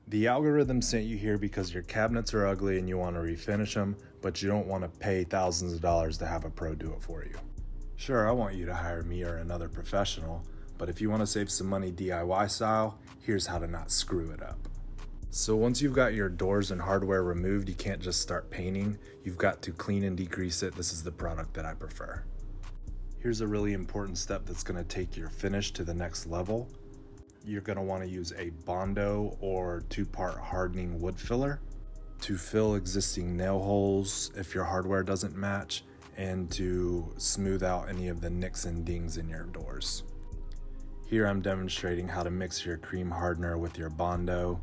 The algorithm sent you here because your cabinets are ugly and you want to refinish them, but you don't want to pay thousands of dollars to have a pro do it for you. Sure, I want you to hire me or another professional, but if you want to save some money DIY style, here's how to not screw it up. So once you've got your doors and hardware removed, you can't just start painting. You've got to clean and degrease it. This is the product that I prefer. Here's a really important step that's going to take your finish to the next level. You're going to want to use a Bondo or 2-part hardening wood filler to fill existing nail holes if your hardware doesn't match, and to smooth out any of the nicks and dings in your doors. Here I'm demonstrating how to mix your cream hardener with your Bondo.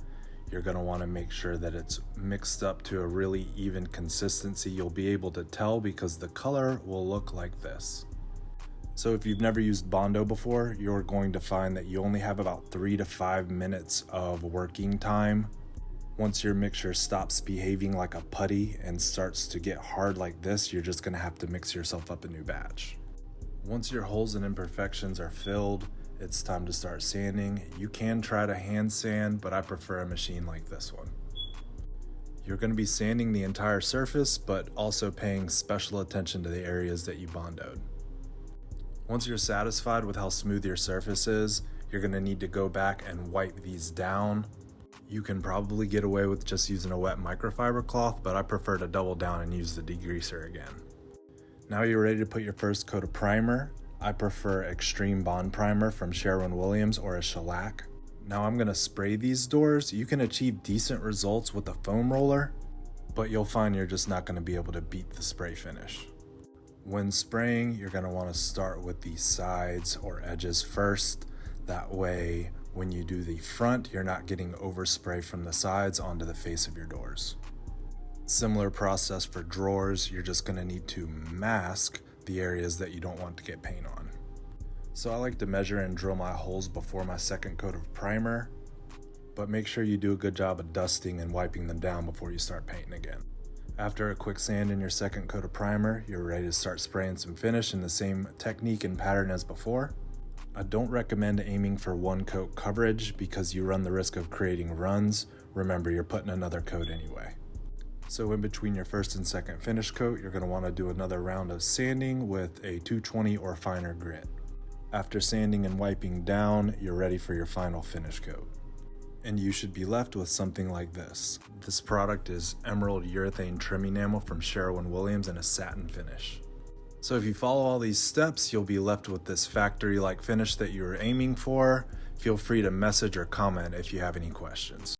You're going to want to make sure that it's mixed up to a really even consistency. You'll be able to tell because the color will look like this. So if you've never used Bondo before, you're going to find that you only have about 3 to 5 minutes of working time. Once your mixture stops behaving like a putty and starts to get hard like this, you're just going to have to mix yourself up a new batch. Once your holes and imperfections are filled, it's time to start sanding. You can try to hand sand, but I prefer a machine like this one. You're going to be sanding the entire surface, but also paying special attention to the areas that you Bondoed. Once you're satisfied with how smooth your surface is, you're going to need to go back and wipe these down. You can probably get away with just using a wet microfiber cloth, but I prefer to double down and use the degreaser again. Now you're ready to put your first coat of primer. I prefer Extreme Bond Primer from Sherwin-Williams or a shellac. Now I'm going to spray these doors. You can achieve decent results with a foam roller, but you'll find you're just not going to be able to beat the spray finish. When spraying, you're going to want to start with the sides or edges first. That way, when you do the front, you're not getting overspray from the sides onto the face of your doors. Similar process for drawers. You're just going to need to mask the areas that you don't want to get paint on. So I like to measure and drill my holes before my second coat of primer, but make sure you do a good job of dusting and wiping them down before you start painting again. After a quick sand in your second coat of primer, you're ready to start spraying some finish in the same technique and pattern as before. I don't recommend aiming for one coat coverage because you run the risk of creating runs. Remember, you're putting another coat anyway. So in between your first and second finish coat, you're going to want to do another round of sanding with a 220 or finer grit. After sanding and wiping down, you're ready for your final finish coat. And you should be left with something like this. This product is Emerald Urethane Trim Enamel from Sherwin-Williams in a satin finish. So if you follow all these steps, you'll be left with this factory-like finish that you were aiming for. Feel free to message or comment if you have any questions.